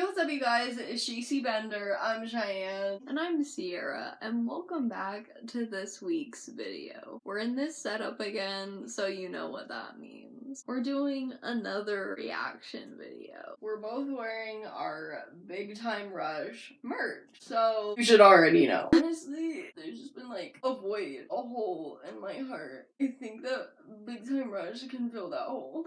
what's up, you guys? It's Shacey Bender, I'm Cheyenne. And I'm Sierra, and welcome back to this week's video. We're in this setup again, so you know what that means. We're doing another reaction video. We're both wearing our Big Time Rush merch, so you should already know. Honestly, there's just been like a void, a hole in my heart. I think that Big Time Rush can fill that hole.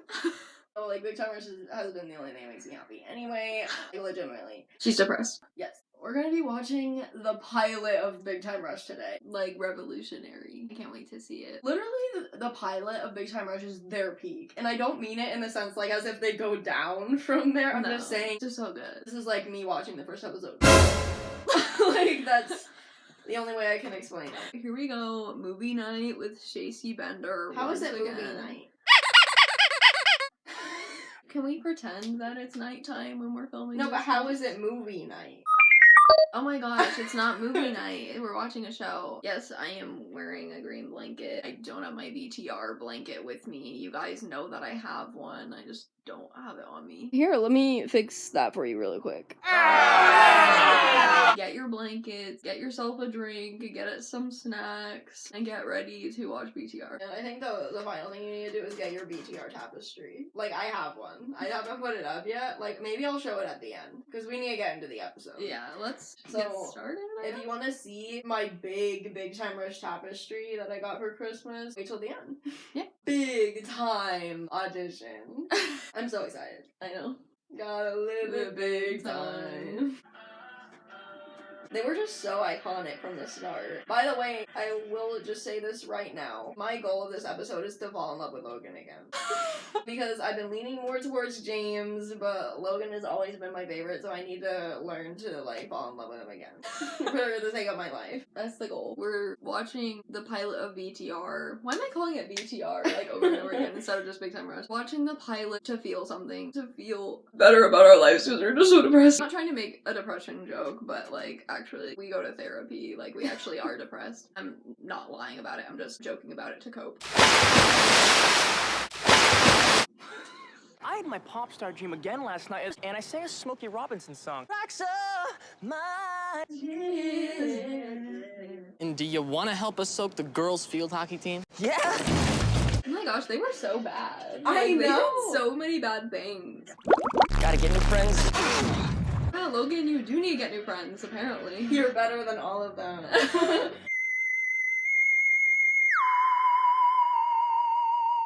So, like, Big Time Rush has been the only thing that makes me happy. Anyway, legitimately. She's depressed. Yes. We're gonna be watching the pilot of Big Time Rush today. Like, revolutionary. I can't wait to see it. Literally, the pilot of Big Time Rush is their peak. And I don't mean it in the sense, like, as if they go down from there. I'm just saying. It's just so good. This is like me watching the first episode. Like, that's the only way I can explain it. Here we go. Movie night with Shacey Bender. How is it again. movie night? Can we pretend that it's nighttime when we're filming? No, but how is it movie night? Oh my gosh, it's not movie night. We're watching a show. Yes, I am wearing a green blanket. I don't have my VTR blanket with me. You guys know that I have one. I just don't have it on me. Here, let me fix that for you really quick. Get your blankets, get yourself a drink, get some snacks, and get ready to watch BTR. And I think the final thing you need to do is get your BTR tapestry. Like, I have one. I haven't put it up yet. Like, maybe I'll show it at the end, because we need to get into the episode. Yeah, let's get started. If you want to see my Big Time Rush tapestry that I got for Christmas, wait till the end. Yeah. Big time audition. I'm so excited. I know. Gotta live it big time. They were just so iconic from the start. By the way, I will just say this right now. My goal of this episode is to fall in love with Logan again. Because I've been leaning more towards James, but Logan has always been my favorite, so I need to learn to, like, fall in love with him again. For the sake of my life. That's the goal. We're watching the pilot of BTR. Why am I calling it BTR, like, over and over again instead of just Big Time Rush? Watching the pilot to feel something, to feel better about our lives, because we're just so depressed. I'm not trying to make a depression joke, but, like, actually, we go to therapy. Like, we actually are depressed. I'm not lying about it. I'm just joking about it to cope. I had my pop star dream again last night, and I sang a Smokey Robinson song. Roxa, my And do you want to help us soak the girls' field hockey team? Yeah! Oh my gosh, they were so bad. I They know! did so many bad things. Gotta get new friends. Yeah, Logan, you do need to get new friends, apparently. You're better than all of them.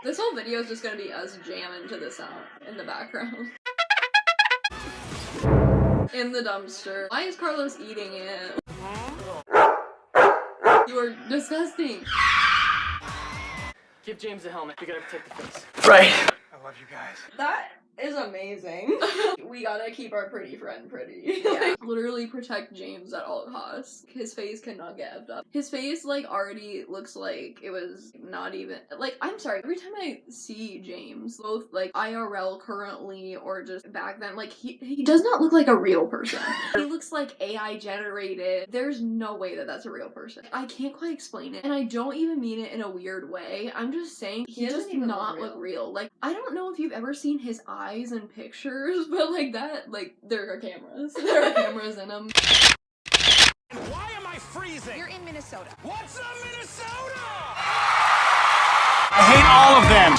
This whole video is just gonna be us jamming to this out in the background. In the dumpster. Why is Carlos eating it? You are disgusting. Give James a helmet. We gotta protect the face. Right. I love you guys. That is amazing. We gotta keep our pretty friend pretty. Yeah. Literally protect James at all costs. His face cannot get effed up. His face, like, already looks like it was not even, like, I'm sorry, every time I see James, both, like, IRL currently or just back then, like, he does not look like a real person. He looks like AI generated. There's no way that that's a real person. I can't quite explain it, and I don't even mean it in a weird way. I'm just saying he does not look real. Like, I don't know if you've ever seen his eyes in pictures, but like that, like, there are cameras. There are cameras in them. Why am I freezing? You're in Minnesota. What's up, Minnesota? I hate all of them.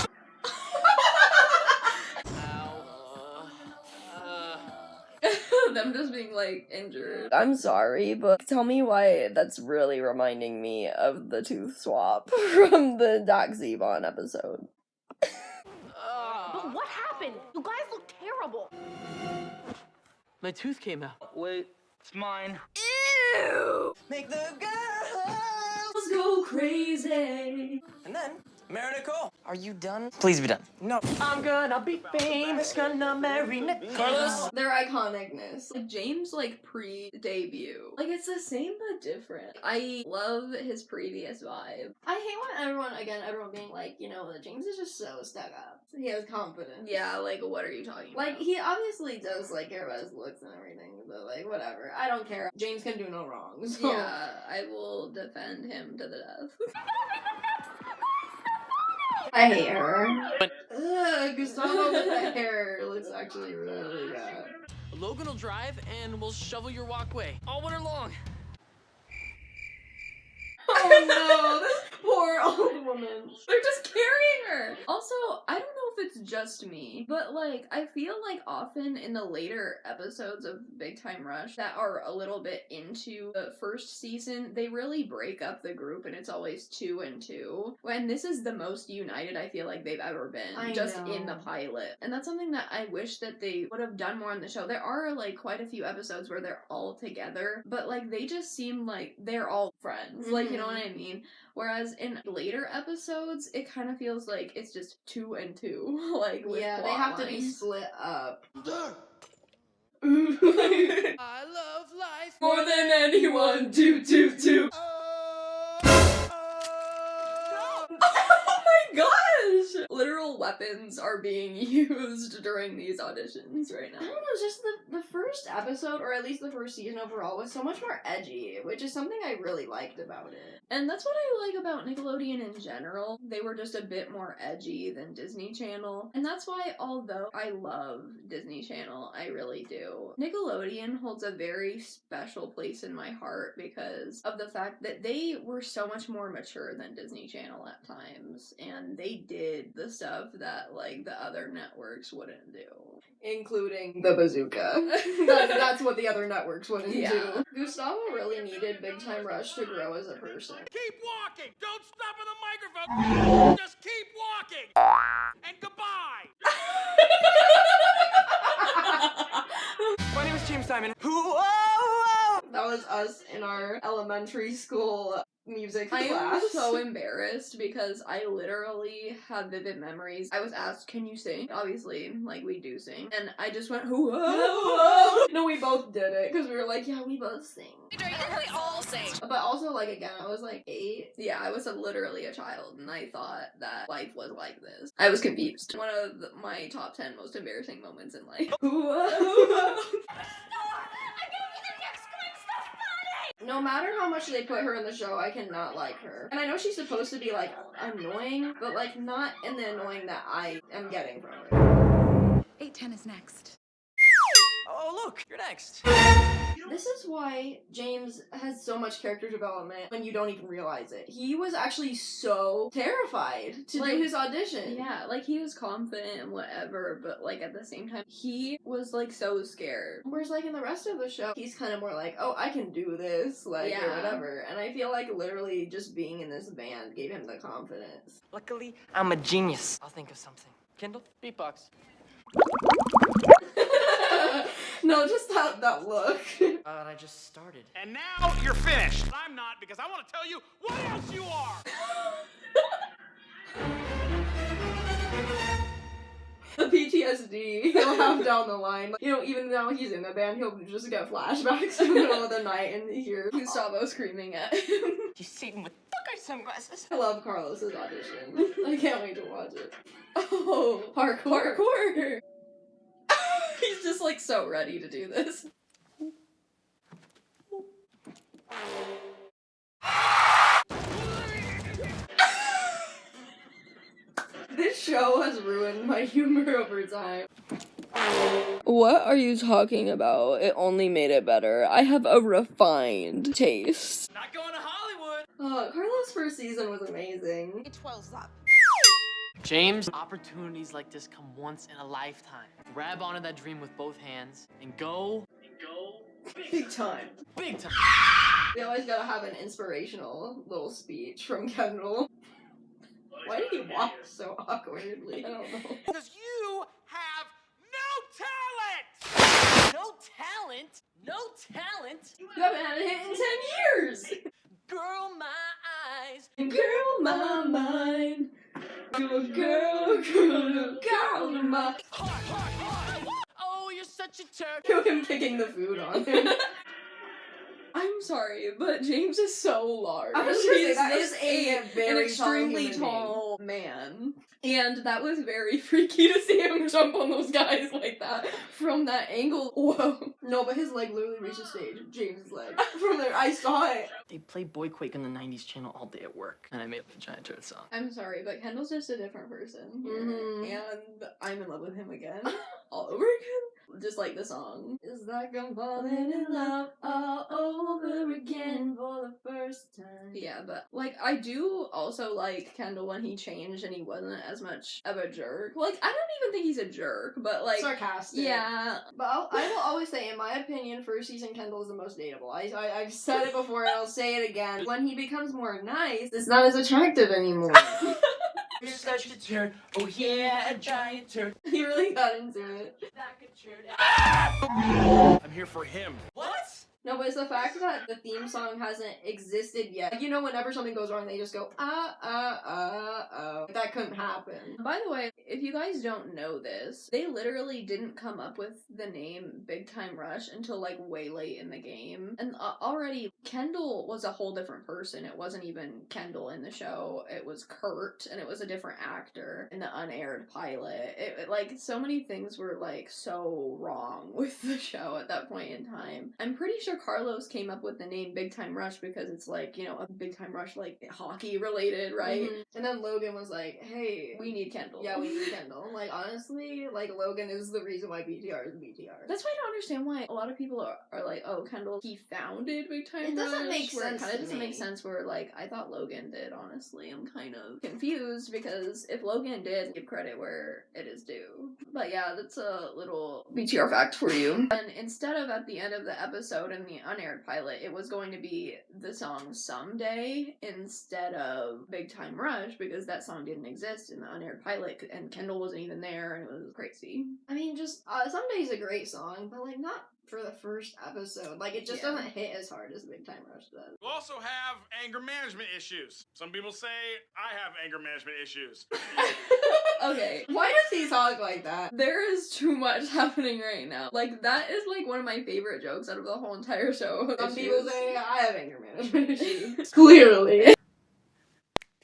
Them just being, like, injured. I'm sorry, but tell me why that's really reminding me of the tooth swap from the Dax Zevon episode. But what happened? You guys look terrible. My tooth came out. Wait, it's mine. Ew! Make the girls Let's go crazy. And then, marry Nicole. Are you done? Please be done. No. I'm gonna be famous, gonna marry Nicole. Carlos? Their iconicness. Like, James, like, pre-debut. Like, it's the same but different. I love his previous vibe. I hate when everyone being like, you know, that James is just so stuck up. He has confidence. Yeah, like, what are you talking about? Like, he obviously does, like, care about his looks and everything, but, like, whatever. I don't care. James can do no wrong, so. Yeah, I will defend him to the death. I hate her. Ugh, Gustavo with that hair looks actually really bad. Logan will drive, and we'll shovel your walkway all winter long. Oh no, this poor old woman. They're just carrying her. Also, I don't know if it's just me, but like, I feel like often in the later episodes of Big Time Rush that are a little bit into the first season, they really break up the group and it's always 2 and 2. When this is the most united I feel like they've ever been, I just know. in the pilot. And that's something that I wish that they would have done more on the show. There are like quite a few episodes where they're all together, but like they just seem like they're all friends. Like, you know what I mean? Whereas in later episodes, it kind of feels like it's just 2 and 2. Like, with Yeah, they plot have to be lines. split up. I love life More than anyone, do, do, do. Oh my gosh! Literal weapons are being used during these auditions right I don't now. know, it's just the first episode, or at least the first season overall, was so much more edgy, which is something I really liked about it. And that's what I like about Nickelodeon in general. They were just a bit more edgy than Disney Channel. And that's why, although I love Disney Channel, I really do, Nickelodeon holds a very special place in my heart because of the fact that they were so much more mature than Disney Channel at times. And they did the stuff that, like, the other networks wouldn't do. Including the bazooka. That's what the other networks wouldn't Yeah. do. Gustavo really needed Big Time Rush to grow as a person. Keep walking! Don't stop at the microphone! Just keep walking! And goodbye! My name is James Simon. That was us in our elementary school music I class. am so embarrassed because I literally have vivid memories. I was asked, can you sing? Obviously, like, we do sing. And I just went, whoa. No, we both did it because we were like, yeah, we both sing. We all sing. But also, like, again, I was like 8. Yeah, I was literally a child, and I thought that life was like this. I was confused. One of my top 10 most embarrassing moments in life. No matter how much they put her in the show, I cannot like her. And I know she's supposed to be, like, annoying, but, like, not in the annoying that I am getting from her. 810 is next. Oh, look, you're next. This is why James has so much character development when you don't even realize it. He was actually so terrified to Like, do his audition. Yeah, like, he was confident and whatever, but, like, at the same time, he was, like, so scared. Whereas, like, in the rest of the show, he's kind of more like, oh, I can do this, like, or Yeah. whatever. And I feel like literally just being in this band gave him the confidence. Luckily, I'm a genius. I'll think of something. Kindle? Beatbox. No, just that look. I just started. And now you're finished. I'm not, because I want to tell you what else you are. The PTSD he'll have down the line. You know, even now he's in the band, he'll just get flashbacks in the middle of the night and hear Gustavo screaming at him. You see him with fucker sunglasses. I love Carlos's audition. I can't wait to watch it. Oh, Parkour. parkour! He's just, like, so ready to do this. This show has ruined my humor over time. What are you talking about? It only made it better. I have a refined taste. Not going to Hollywood. Carlos' first season was amazing. It swells up. James, opportunities like this come once in a lifetime. Grab onto that dream with both hands and go Big time. big time. We always gotta have an inspirational little speech from Kendall. Why did he walk so awkwardly? I don't know. Because you have no talent. No talent? No talent? You haven't had a hit in 10 years! Girl, my eyes. Girl, my mind. You're a girl, girl, my... Oh, you're such a turd. Kill him kicking the food on him. I'm sorry, but James is so large. I was gonna say, He's that just is a very an extremely tall human tall man. And that was very freaky to see him jump on those guys like that from that angle. Whoa. No, but his leg literally reached the stage. James's leg. From there, I saw it. They play Boy Quake on the 90s channel all day at work. And I made up a giant turd song. I'm sorry, but Kendall's just a different person. Mhm. And I'm in love with him again. All over again. just like the song. It's like I'm falling in love all over again for the first time. Yeah, but like I do also like Kendall when he changed and he wasn't as much of a jerk. Like I don't even think he's a jerk, but like Sarcastic. yeah. But I will always say, in my opinion, first season Kendall is the most dateable. I've said it before and I'll say it again. When he becomes more nice, it's not as attractive anymore. You're such a turd. Oh yeah, a giant turd. He really got into it. I'm here for him. What? No, but it's the fact that the theme song hasn't existed yet. Like, you know, whenever something goes wrong, they just go, that couldn't happen. By the way, if you guys don't know this, they literally didn't come up with the name Big Time Rush until like way late in the game. And already, Kendall was a whole different person. It wasn't even Kendall in the show. It was Kurt, and it was a different actor in the unaired pilot. Like, so many things were like so wrong with the show at that point in time. I'm pretty sure Carlos came up with the name Big Time Rush because it's like, you know, a Big Time Rush, like hockey related, right? Mm-hmm. And then Logan was like, hey, We need Kendall. yeah, we need Kendall. Like, honestly, like, Logan is the reason why BTR is BTR. That's why I don't understand why a lot of people are like, oh, Kendall, he founded Big Time Rush. It doesn't make where sense It kind to of doesn't me. make sense where, like, I thought Logan did, honestly. I'm kind of confused because if Logan did, give credit where it is due. But yeah, that's a little BTR fact for you. And instead of at the end of the episode in the unaired pilot, it was going to be the song Someday instead of Big Time Rush because that song didn't exist in the unaired pilot and Kendall wasn't even there and it was crazy. I mean, just, Someday's a great song, but, like, not for the first episode. Like, it just Yeah. doesn't hit as hard as Big Time Rush does. You also have anger management issues. Some people say I have anger management issues. Okay. Why does he talk like that? There is too much happening right now. Like, that is, like, one of my favorite jokes out of the whole entire show. Some Issues. people say I have anger management issues. Clearly.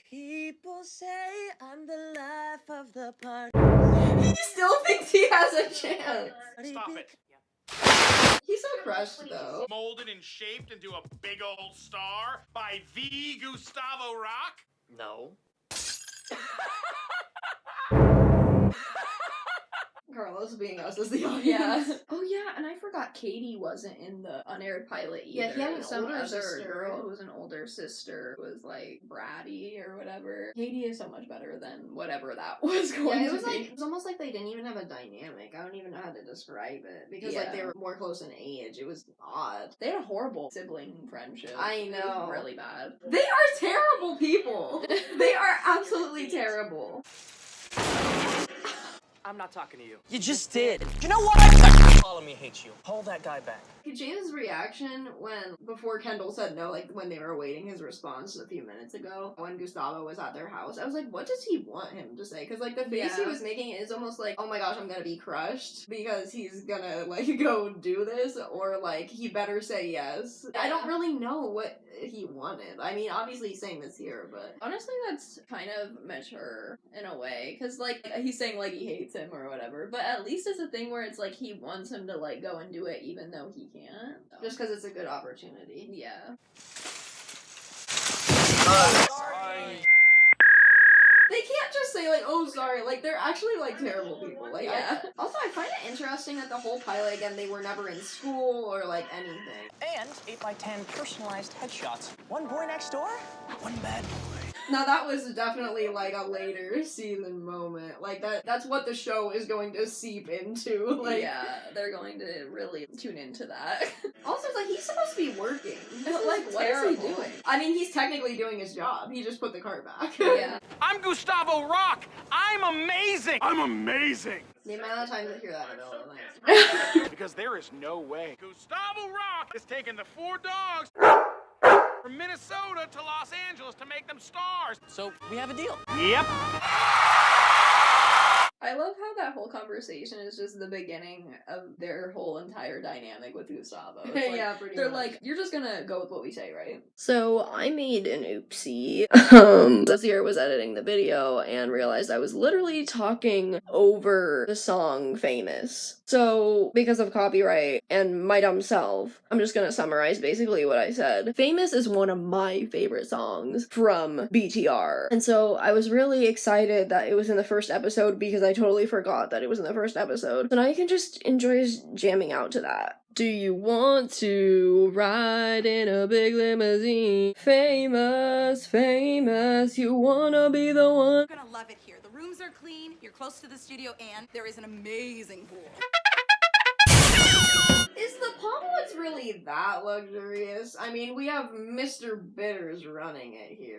People say I'm the life of the party. He still thinks he has a chance. Stop it. He's so crushed, though. Molded and shaped into a big old star by the Gustavo Rock? No. Carlos being us as the audience. Yeah. Oh, yeah, and I forgot Katie wasn't in the unaired pilot either. Yeah, he had an Some older other sister. girl who was an older sister who was, like, bratty or whatever. Katie is so much better than whatever that was going Yeah, it to was be. like, it was almost like they didn't even have a dynamic. I don't even know how to describe it. Because, like, they Yeah. were more close in age. It was odd. They had a horrible sibling friendship. I It was know. really bad. They are terrible people. They are absolutely terrible. I'm not talking to you. You just did. You know what? Follow me, hate you. Hold that guy back. James' reaction before Kendall said no, like when they were awaiting his response a few minutes ago, when Gustavo was at their house, I was like, what does he want him to say? Because, like, the face he Yeah. was making is almost like, oh my gosh, I'm gonna be crushed because he's gonna, like, go do this, or, like, he better say yes. I don't really know what he wanted. I mean, obviously he's saying this here, but Honestly, that's kind of mature in a way, because, like, he's saying, like, he hates him or whatever, but at least it's a thing where it's, like, he wants him to, like, go and do it even though he can't. So. just because it's a good opportunity. Yeah. Sorry. They can't just say, like, oh, sorry. Like, they're actually, like, terrible people. Like, Yeah. Also, I find it interesting that the whole pilot, again, they were never in school or, like, anything. And 8x10 personalized headshots. One boy next door, one bad boy. Now, that was definitely, like, a later season moment. Like, that's what the show is going to seep into. Like, yeah, they're going to really tune into that. Also, it's like, he's supposed to be working. But, like, what is he doing? I mean, he's technically doing his job. He just put the cart back. Yeah. I'm Gustavo Rock. I'm amazing. I'm amazing. The amount of times I hear that in the middle of the night. Because there is no way Gustavo Rock is taking the 4 dogs from Minnesota to Los Angeles to make them stars. So we have a deal. Yep. I love how that whole conversation is just the beginning of their whole entire dynamic with Gustavo. It's like, Yeah, pretty they're much. like, you're just gonna go with what we say, right? So I made an oopsie. This year was editing the video and realized I was literally talking over the song Famous. So because of copyright and my dumb self, I'm just gonna summarize basically what I said. Famous is one of my favorite songs from BTR. And so I was really excited that it was in the first episode because I I totally forgot that it was in the first episode. So now you can just enjoy jamming out to that. Do you want to ride in a big limousine? Famous, famous, you wanna be the one. You're gonna love it here. The rooms are clean, you're close to the studio, and there is an amazing pool. Is the Palmwoods really that luxurious? I mean, we have Mr. Bitters running it here.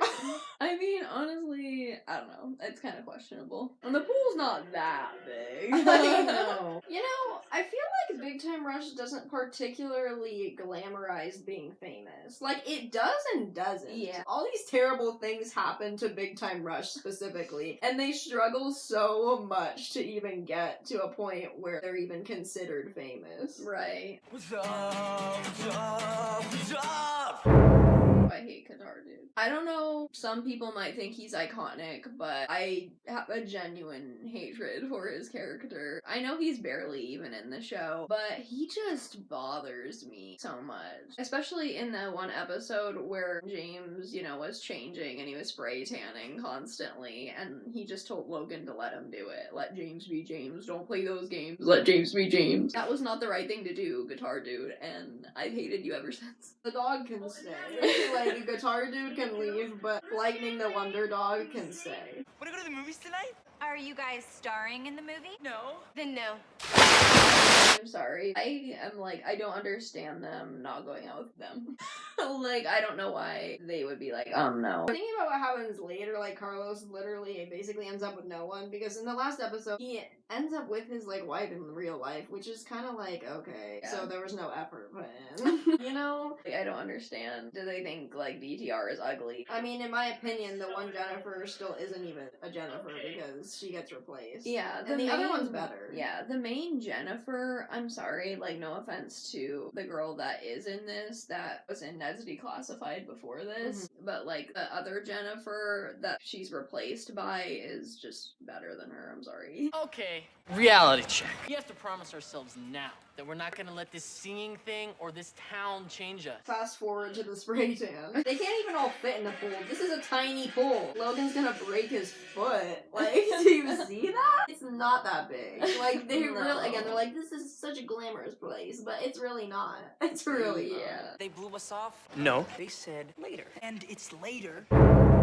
I mean, honestly, I don't know. It's kind of questionable. And the pool's not that big. I know. You know, I feel like Big Time Rush doesn't particularly glamorize being famous. Like, it does and doesn't. Yeah. All these terrible things happen to Big Time Rush specifically, and they struggle so much to even get to a point where they're even considered famous. Right. What's up? What's up? What's up? I hate Qatar, dude. I don't know, some people might think he's iconic, but I have a genuine hatred for his character. I know he's barely even in the show, but he just bothers me so much. Especially in that one episode where James, you know, was changing and he was spray tanning constantly, and he just told Logan to let him do it. Let James be James, don't play those games, let James be James. That was not the right thing to do, Guitar Dude, and I've hated you ever since. The dog can stay. Like, Guitar Dude can leave, but Lightning the Wonder Dog can stay. Wanna go to the movies tonight? Are you guys starring in the movie? No. Then no. I'm sorry. I am like, I don't understand them not going out with them. Like, I don't know why they would be like, no. Thinking about what happens later, like, Carlos literally basically ends up with no one, because in the last episode, he ends up with his, like, wife in real life, which is kind of like, okay, Yeah. so there was no effort put in. You know? Like, I don't understand. Do they think, like, BTR is ugly? I mean, in my opinion, the one Jennifer still isn't even a Jennifer, because she gets replaced. Yeah, And the other one's better. Yeah, the main Jennifer, I'm sorry, like, no offense to the girl that is in this, that was in Ned's Declassified before this, but, like, the other Jennifer that she's replaced by is just better than her, I'm sorry. Okay, reality check. We have to promise ourselves now that we're not gonna let this singing thing or this town change us. Fast forward to the spray tan. They can't even all fit in the pool. This is a tiny pool. Logan's gonna break his foot. Like, do you see that? It's not that big. Like, they No. really, again, they're like, this is such a glamorous place, but it's really not. It's really not. They blew us off? No. They said later. And it's later.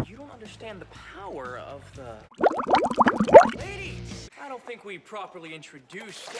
You don't understand the power of the... Ladies! I don't think we properly introduced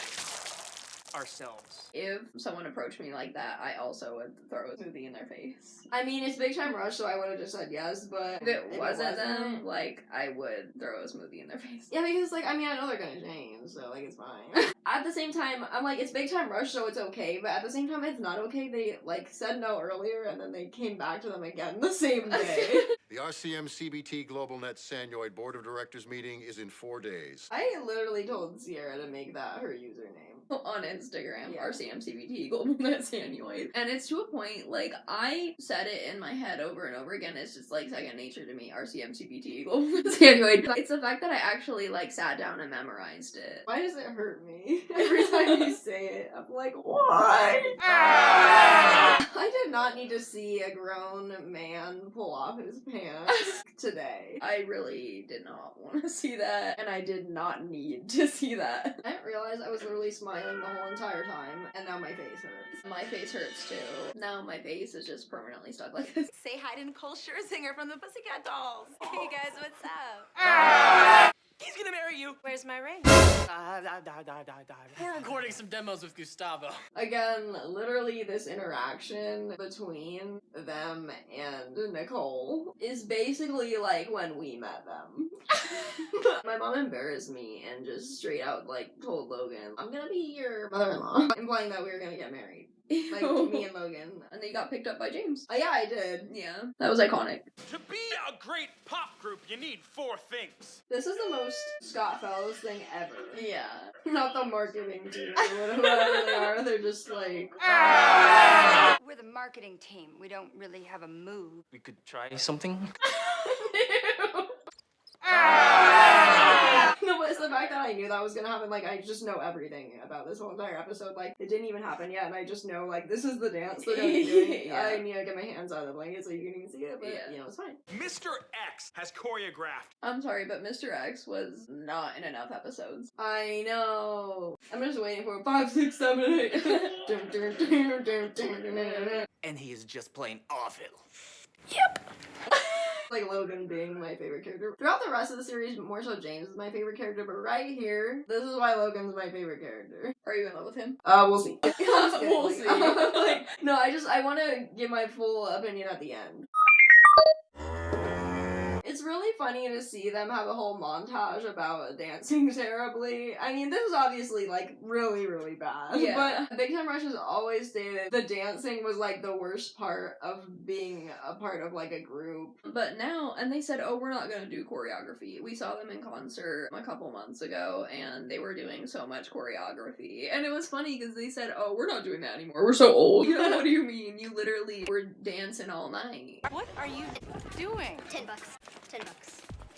ourselves. If someone approached me like that, I also would throw a smoothie in their face. I mean, it's Big Time Rush, so I would have just said yes, but If it wasn't them, like, I would throw a smoothie in their face. yeah, because, like, I mean, I know they're gonna change, so, like, it's fine. At the same time, I'm like, it's Big Time Rush, so it's okay, but at the same time, it's not okay. They, like, said no earlier, and then they came back to them again the same day. The RCM CBT GlobalNet Sanoid Board of Directors meeting is in 4 days. I literally told Sierra to make that her username. On Instagram, Yeah. RCMCBT Global Net Sanoid. And it's to a point, like, I said it in my head over and over again. It's just, like, second nature to me, RCMCBT Global Net Sanoid. It's the fact that I actually, like, sat down and memorized it. Why does it hurt me every time you say it? I'm like, why? I did not need to see a grown man pull off his pants today. I really did not want to see that, and I did not need to see that. I didn't realize I was literally smiling the whole entire time, and now my face hurts. My face hurts too. Now my face is just permanently stuck like this. Say hi to Nicole Scherzinger from the Pussycat Dolls. Hey guys, what's up? He's gonna marry you! Where's my ring? We're recording some demos with Gustavo. Again, literally this interaction between them and Nicole is basically like when we met them. My mom embarrassed me and just straight out, like, told Logan, I'm gonna be your mother-in-law, implying that we were gonna get married. Like, me and Logan. And then you got picked up by James. Yeah, I did. Yeah. That was iconic. To be a great pop group, you need 4 things. This is the most Scott Fellows thing ever. Yeah. Not the marketing team or whatever they are. They're just like, We're the marketing team. We don't really have a move. We could try something? no, No, it's the fact that I knew that was gonna happen. Like, I just know everything about this whole entire episode. Like, it didn't even happen yet, and I just know, like, this is the dance they're gonna be doing. Yeah. I need to get my hands out of the blanket so you can even see it, but, you know, it's fine. Mr. X has choreographed. I'm sorry, but Mr. X was not in enough episodes. I know. I'm just waiting for 5, 6, 7, 8. And he is just plain awful. Like Logan being my favorite character. Throughout the rest of the series, more so James is my favorite character, but right here, this is why Logan's my favorite character. Are you in love with him? We'll see. I'm just kidding, We'll like, see. like, no, I want to give my full opinion at the end. It's really funny to see them have a whole montage about dancing terribly. I mean, this is obviously, like, really, really bad. Yeah. But Big Time Rush has always stated the dancing was, like, the worst part of being a part of, like, a group. But now, and they said, oh, we're not gonna do choreography. We saw them in concert a couple months ago, and they were doing so much choreography. And it was funny because they said, oh, we're not doing that anymore. We're so old. You know, what do you mean? You literally were dancing all night. What are you doing? $10. $10.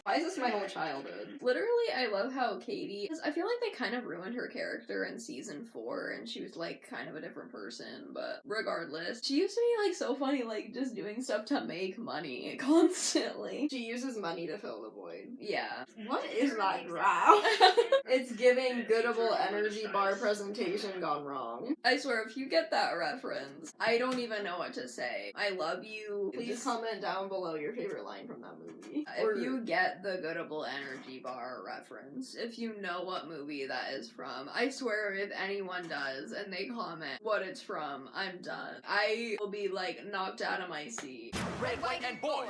Why is this my whole childhood? Literally, I love how Katie, because I feel like they kind of ruined her character in season 4, and she was like kind of a different person, but regardless, she used to be like so funny, like just doing stuff to make money constantly. She uses money to fill the void. Yeah. What is that graph? It's giving Goodable energy bar presentation gone wrong. I swear, if you get that reference, I don't even know what to say. I love you. Please comment down below your favorite line from that movie. If you get the Goodable energy bar reference, if you know what movie that is from, I swear if anyone does and they comment what it's from, I'm done. I will be like knocked out of my seat. Red, white, and boy.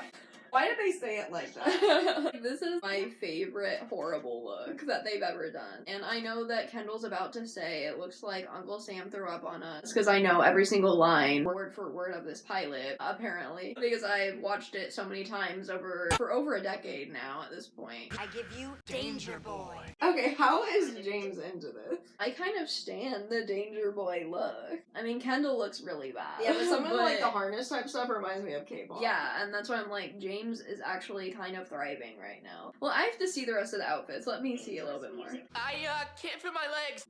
Why did they say it like that? This is my favorite horrible look that they've ever done. And I know that Kendall's about to say it looks like Uncle Sam threw up on us, because I know every single line, word for word, of this pilot, apparently. Because I've watched it so many times for over a decade now at this point. I give you Danger Boy. Okay, how is James into this? I kind of stand the Danger Boy look. I mean, Kendall looks really bad. Yeah, but some of like the harness type stuff reminds me of K-pop. Yeah, and that's why I'm like, James is actually kind of thriving right now. Well, I have to see the rest of the outfits. Let me see a little bit more. I can't feel my legs.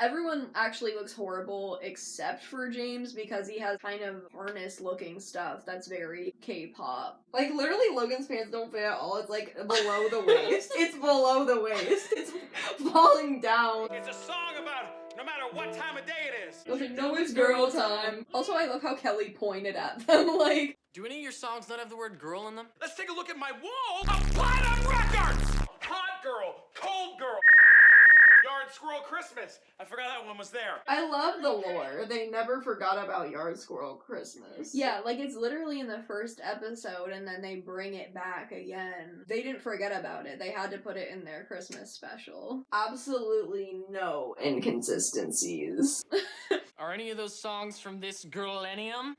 Everyone actually looks horrible except for James because he has kind of harness looking stuff that's very K-pop. Like, literally, Logan's pants don't fit at all. It's, like, below the waist. It's below the waist. It's falling down. It's a song about no matter what time of day it is. I was like, no, it's girl time. Also, I love how Kelly pointed at them, like... Do any of your songs not have the word girl in them? Let's take a look at my wall of platinum records. Hot girl, cold girl, Yard Squirrel Christmas. I forgot that one was there. I love the lore. They never forgot about Yard Squirrel Christmas. Yeah, like, it's literally in the first episode, and then they bring it back again. They didn't forget about it. They had to put it in their Christmas special. Absolutely no inconsistencies. Are any of those songs from this girlenium?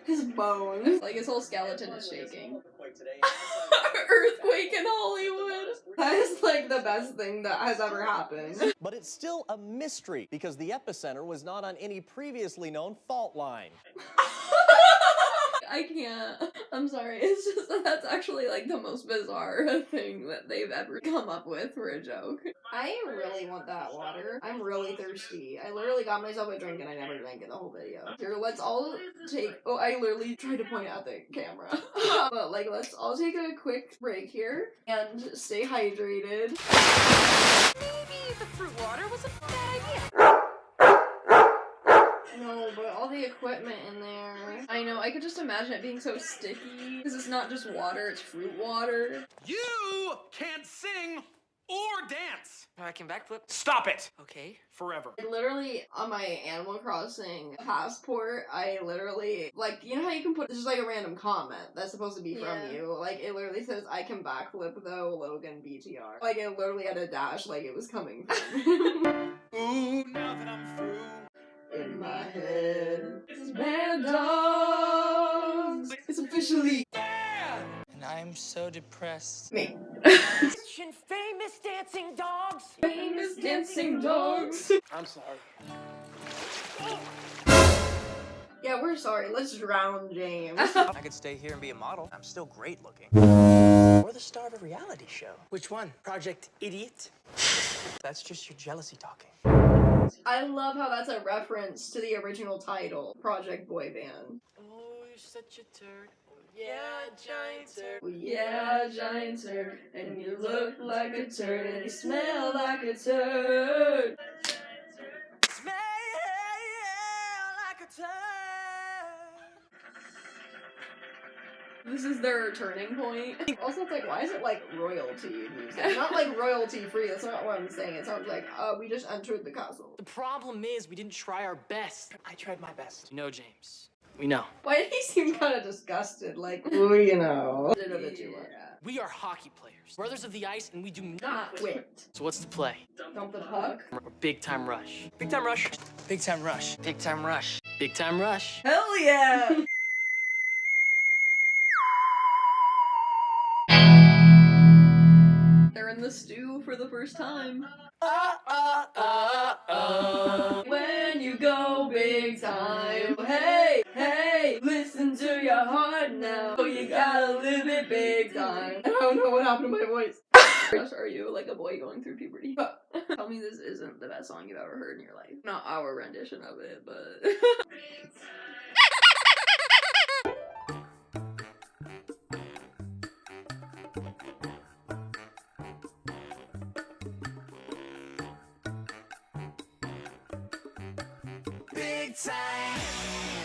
His bones. Like, his whole skeleton is shaking. Earthquake in Hollywood! That is, like, the best thing that has ever happened. But it's still a mystery because the epicenter was not on any previously known fault line. I can't. I'm sorry. It's just that that's actually like the most bizarre thing that they've ever come up with for a joke. I really want that water. I'm really thirsty. I literally got myself a drink and I never drank it the whole video. Here, let's all take... Oh, I literally tried to point at the camera. But, like, let's all take a quick break here and stay hydrated. Maybe the fruit water was a bad idea. No, but all the equipment in there. I know, I could just imagine it being so sticky. Because it's not just water, it's fruit water. You can't sing or dance. I can backflip. Stop it. Okay. Forever. Literally, on my Animal Crossing passport, I literally, like, you know how you can put just, like, a random comment that's supposed to be from Yeah. you? Like, it literally says, I can backflip, though, Logan BTR. Like, it literally had a dash, like, it was coming from Ooh, now that I'm through. in my head. It's bad dogs! It's officially Yeah! And I'm so depressed. me. Famous dancing dogs. Famous dancing dogs. I'm sorry. Yeah, we're sorry. Let's drown James. I could stay here and be a model. I'm still great looking. Or the star of a reality show. Which one? Project Idiot? That's just your jealousy talking. I love how that's a reference to the original title, Project Boy Band. Oh, you're such a turd. Oh, yeah, giant turd. Well, yeah, giant turd, and you look like a turd, and you smell like a turd. Smell like a turd. This is their turning point. Also, it's like, why is it like royalty music? Not like royalty free, that's not what I'm saying. It sounds like, we just entered the castle. The problem is we didn't try our best. I tried my best. You know, James. We know. Why did he seem kind of disgusted? Like, ooh, you know. Did a bit too much. We are hockey players. Brothers of the ice, and we do not Not quit. So what's the play? Dump the puck. Or Big Time Rush. Big time rush. Big time rush. Big Time Rush. Big Time Rush. Hell yeah! They're in the stew for the first time. When you go big time, hey, hey, listen to your heart now. You gotta live it big time. I don't know what happened to my voice. Gosh, are you like a boy going through puberty? Tell me this isn't the best song you've ever heard in your life. Not our rendition of it, but... Big time.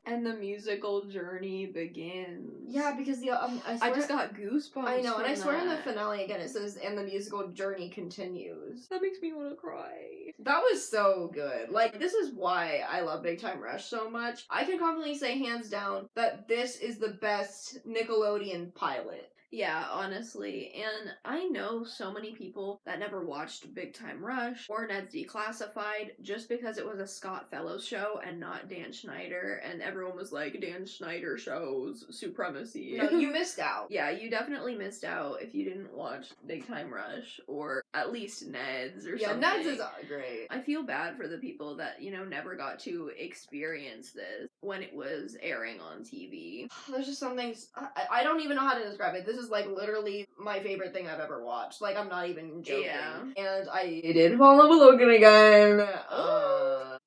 And the musical journey begins. Yeah, because the I just got goosebumps. I know, and I from swear in the that. finale again it says, and the musical journey continues. That makes me want to cry. That was so good. Like, this is why I love Big Time Rush so much. I can confidently say, hands down, that this is the best Nickelodeon pilot. Yeah, honestly. And I know so many people that never watched Big Time Rush or Ned's Declassified just because it was a Scott Fellows show and not Dan Schneider. And everyone was like, Dan Schneider shows supremacy. No, you missed out. Yeah, you definitely missed out if you didn't watch Big Time Rush or at least Ned's or Yeah, something. Ned's is great. I feel bad for the people that, you know, never got to experience this when it was airing on TV. There's just some things, I don't even know how to describe it. This is like literally my favorite thing I've ever watched. Like, I'm not even joking. Yeah. And I did fall in love with Logan again.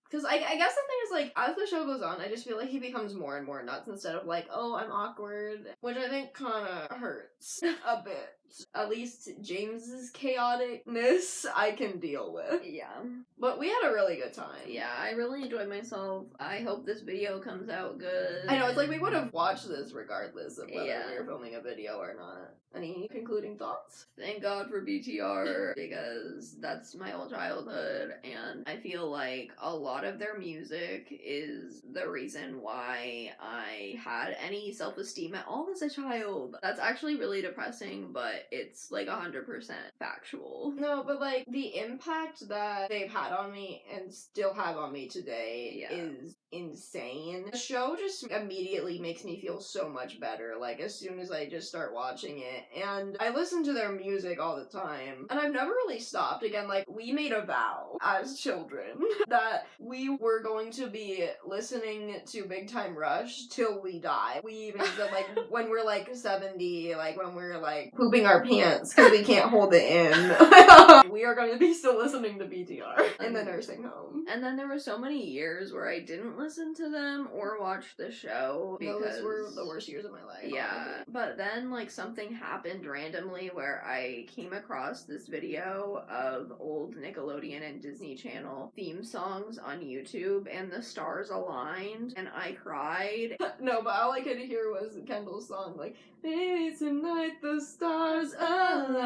Because I guess the thing is, like, as the show goes on, I just feel like he becomes more and more nuts instead of like, oh, I'm awkward. Which I think kind of hurts a bit. At least James's chaoticness I can deal with. Yeah. But we had a really good time. Yeah, I really enjoyed myself. I hope this video comes out good. I know, it's like we would have watched this regardless of whether Yeah. we were filming a video or not. Any concluding thoughts? Thank God for BTR because that's my whole childhood, and I feel like a lot of their music is the reason why I had any self-esteem at all as a child. That's actually really depressing, but it's like 100% factual. No, but like the impact that they've had on me and still have on me today Yeah. is insane. The show just immediately makes me feel so much better, like as soon as I just start watching it. And I listen to their music all the time, and I've never really stopped. Again, like, we made a vow as children that we were going to be listening to Big Time Rush till we die. We even said, like, when we're like 70, like when we're like pooping our pants because we can't hold it in, we are going to be still listening to BTR in the nursing home. And then there were so many years where I didn't listen to them or watch the show because Those were the worst years of my life. Yeah, honestly. but then like something happened randomly where I came across this video of old Nickelodeon and Disney Channel theme songs on YouTube, and the stars aligned and I cried. No, but all I could hear was Kendall's song, like, "Maybe tonight the stars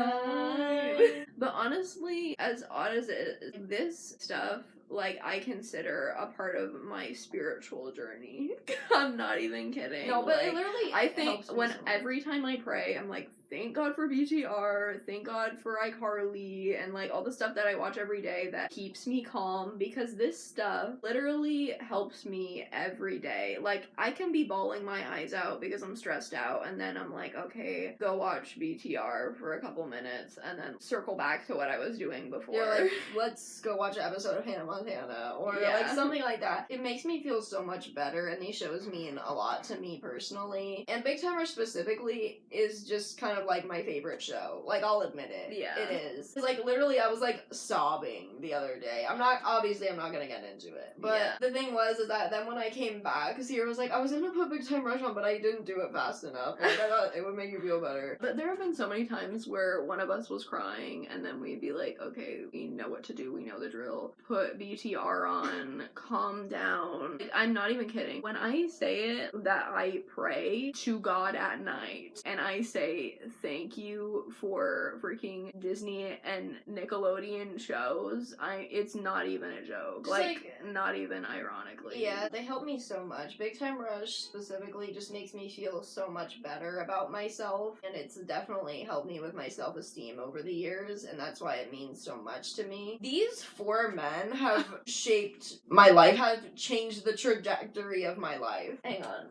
align." But honestly, as odd as it is, this stuff, like, I consider a part of my spiritual journey. I'm not even kidding. No, but like, it literally I think helps me when so much. every time I pray, I'm like, thank God for BTR, thank God for iCarly, and like all the stuff that I watch every day that keeps me calm, because this stuff literally helps me every day. Like, I can be bawling my eyes out because I'm stressed out, and then I'm like, okay, go watch BTR for a couple minutes, and then circle back to what I was doing before. You're like, let's go watch an episode of Hannah Montana. Montana or Yeah. like something like that. It makes me feel so much better, and these shows mean a lot to me personally. And Big Time Rush specifically is just kind of like my favorite show. Like, I'll admit it. Yeah. It is. 'Cause, like, literally I was like sobbing the other day. I'm not gonna get into it. But Yeah. the thing is that then when I came back, Sierra was like, I was gonna put Big Time Rush on, but I didn't do it fast enough. Like, I thought it would make you feel better. But there have been so many times where one of us was crying and then we'd be like, okay, we know what to do, we know the drill. Put BTR on, calm down. Like, I'm not even kidding. When I say it, that I pray to God at night and I say thank you for freaking Disney and Nickelodeon shows, it's not even a joke. Just, Like, not even ironically. Yeah, they help me so much. Big Time Rush specifically just makes me feel so much better about myself, and it's definitely helped me with my self-esteem over the years, and that's why it means so much to me. These 4 men have shaped my life, have changed the trajectory of my life. Hang on.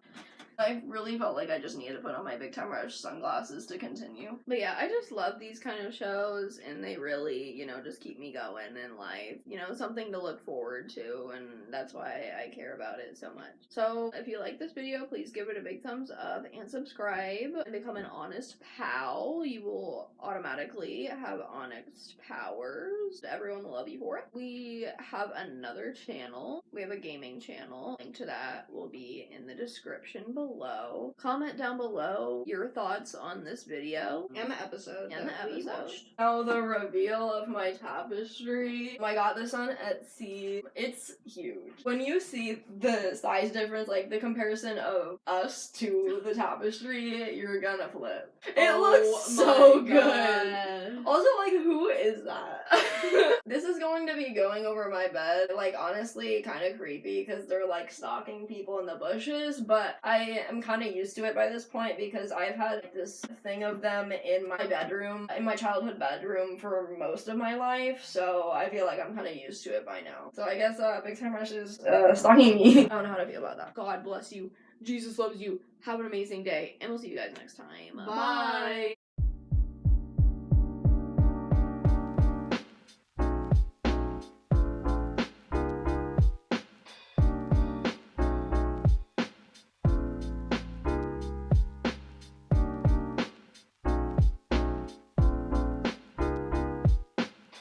I really felt like I just needed to put on my Big Time Rush sunglasses to continue. But yeah, I just love these kind of shows, and they really, just keep me going in life. Something to look forward to, and that's why I care about it so much. So, if you like this video, please give it a big thumbs up and subscribe and become an honest pal. You will automatically have honest powers. Everyone will love you for it. We have another channel. We have a gaming channel. Link to that will be in the description below. Comment down below your thoughts on this video And the episode. and the that we episode. watched. Now the reveal of my tapestry. I got this on Etsy. It's huge. When you see the size difference, like the comparison of us to the tapestry, you're gonna flip. It looks so good. Also, like, who is that? This is going to be going over my bed. Like, honestly, kind of creepy because they're like stalking people in the bushes, but I am kind of used to it by this point because I've had this thing of them in my bedroom, in my childhood bedroom for most of my life, so I feel like I'm kind of used to it by now. So I guess Big Time Rush is stalking me. I don't know how to feel about that. God bless you. Jesus loves you. Have an amazing day, and we'll see you guys next time. Bye.